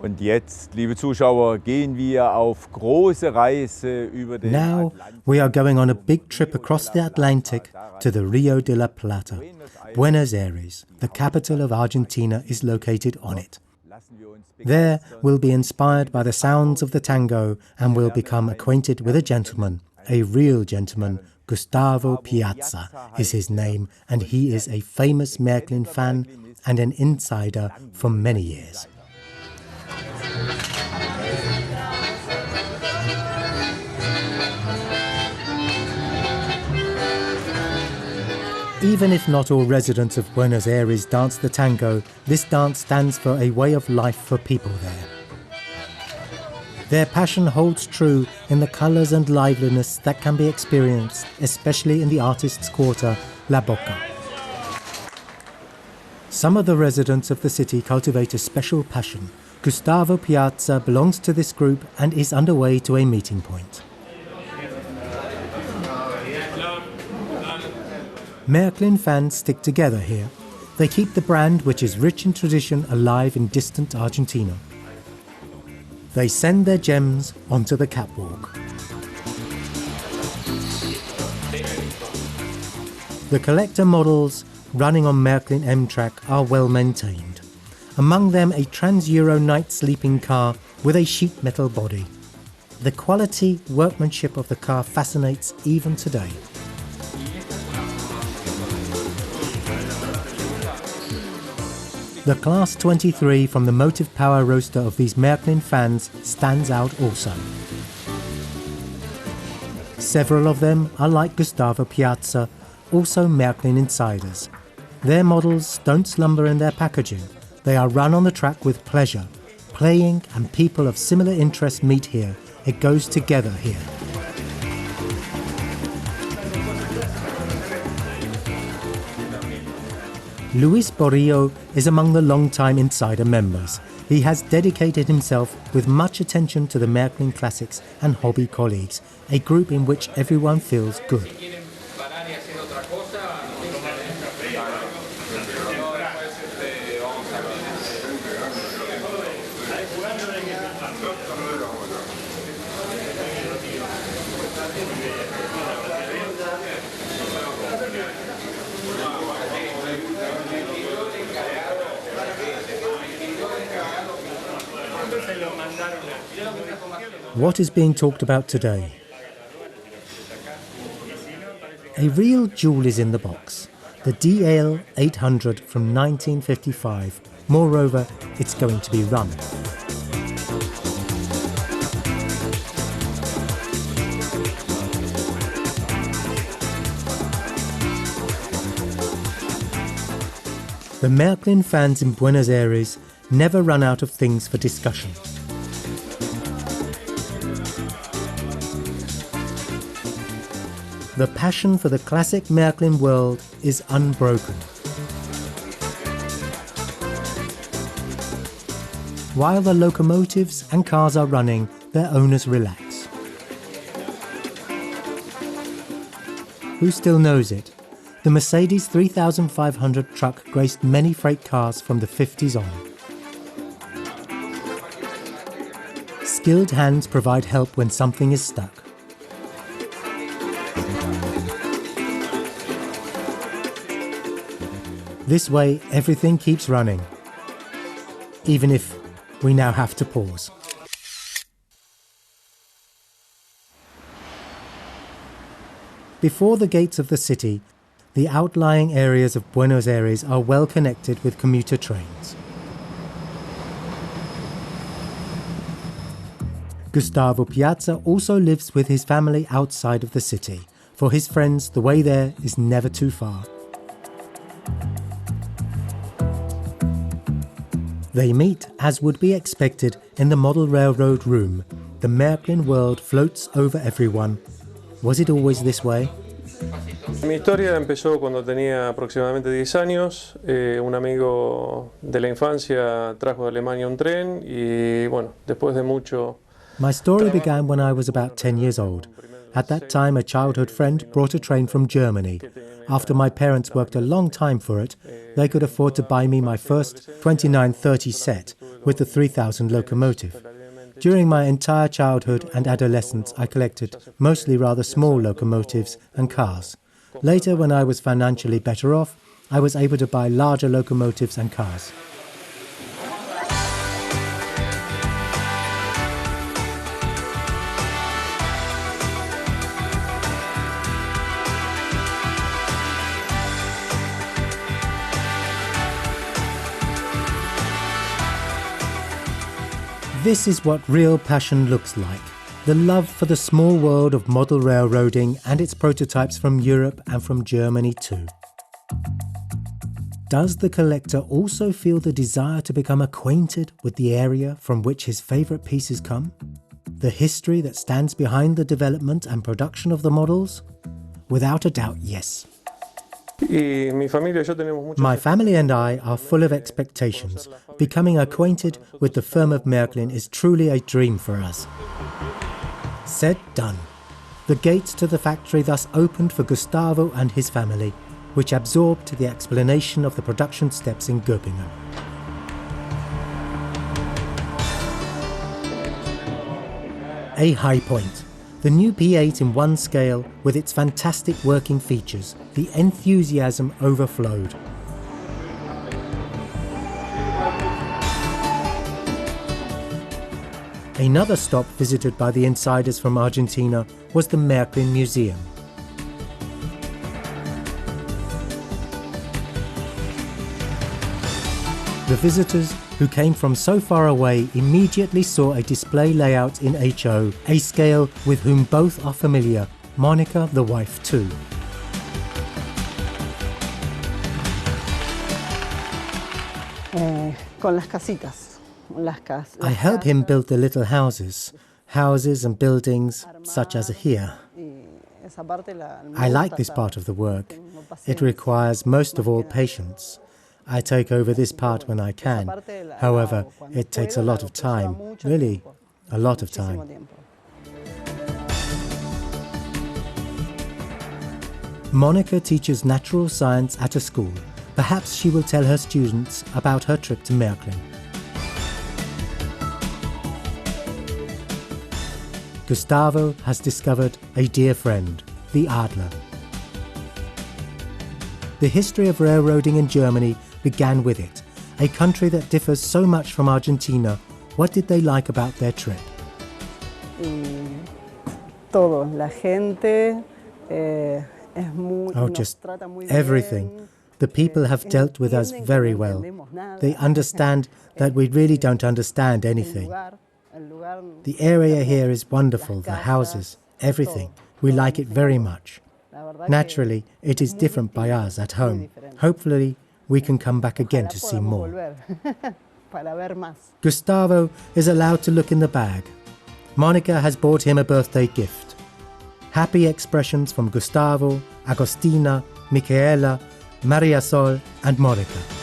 Und jetzt, liebe Zuschauer, gehen wir auf große Reise über den Now we are going on a big trip across the Atlantic to the Rio de la Plata. Buenos Aires, the capital of Argentina, is located on it. There we'll be inspired by the sounds of the tango and we'll become acquainted with a gentleman, a real gentleman. Gustavo Piazza is his name, and he is a famous Marklin fan and an insider for many years. Even if not all residents of Buenos Aires dance the tango, this dance stands for a way of life for people there. Their passion holds true in the colours and liveliness that can be experienced, especially in the artists' quarter, La Boca. Some of the residents of the city cultivate a special passion. Gustavo Piazza belongs to this group and is underway to a meeting point. Marklin fans stick together here. They keep the brand, which is rich in tradition, alive in distant Argentina. They send their gems onto the catwalk. The collector models running on Marklin M-Track are well maintained. Among them a trans-Euro night sleeping car with a sheet metal body. The quality workmanship of the car fascinates even today. The Class 23 from the motive power roster of these Marklin fans stands out also. Several of them are like Gustavo Piazza, also Marklin insiders. Their models don't slumber in their packaging. They are run on the track with pleasure. Playing and people of similar interests meet here. It goes together here. Luis Borillo is among the long-time insider members. He has dedicated himself with much attention to the Marklin Classics and hobby colleagues, a group in which everyone feels good. What is being talked about today? A real jewel is in the box, the DL 800 from 1955. Moreover, it's going to be run. The Marklin fans in Buenos Aires never run out of things for discussion. The passion for the classic Marklin world is unbroken. While the locomotives and cars are running, their owners relax. Who still knows it? The Mercedes 3500 truck graced many freight cars from the 50s on. Skilled hands provide help when something is stuck. This way, everything keeps running, even if we now have to pause. Before the gates of the city, the outlying areas of Buenos Aires are well connected with commuter trains. Gustavo Piazza also lives with his family outside of the city. For his friends, the way there is never too far. They meet, as would be expected, in the model railroad room. The Marklin world floats over everyone. Was it always this way? Mi historia empezó cuando tenía aproximadamente 10 años. Un amigo de la infancia trajo de Alemania un tren y bueno, después de mucho... My story began when I was about 10 years old. At that time, a childhood friend brought a train from Germany. After my parents worked a long time for it, they could afford to buy me my first 2930 set with the 3000 locomotive. During my entire childhood and adolescence, I collected mostly rather small locomotives and cars. Later, when I was financially better off, I was able to buy larger locomotives and cars. This is what real passion looks like. The love for the small world of model railroading and its prototypes from Europe and from Germany too. Does the collector also feel the desire to become acquainted with the area from which his favourite pieces come? The history that stands behind the development and production of the models? Without a doubt, yes. My family and I are full of expectations. Becoming acquainted with the firm of Marklin is truly a dream for us. Said, done. The gates to the factory thus opened for Gustavo and his family, which absorbed the explanation of the production steps in Göppingen. A high point. The new P8 in one scale with its fantastic working features. The enthusiasm overflowed. Another stop visited by the insiders from Argentina was the Marklin Museum. The visitors who came from so far away immediately saw a display layout in HO, a scale with whom both are familiar, Monica the wife too. I help him build the little houses and buildings such as here. I like this part of the work. It requires most of all patience. I take over this part when I can. However, it takes a lot of time, really a lot of time. Monica teaches natural science at a school. Perhaps she will tell her students about her trip to Marklin. Gustavo has discovered a dear friend, the Adler. The history of railroading in Germany began with it, a country that differs so much from Argentina. What did they like about their trip? Just everything. The people have dealt with us very well. They understand that we really don't understand anything. The area here is wonderful, the houses, everything. We like it very much. Naturally, it is different by us at home. Hopefully, we can come back again to see more. Gustavo is allowed to look in the bag. Monica has bought him a birthday gift. Happy expressions from Gustavo, Agostina, Michaela, Maria Sol and Monica.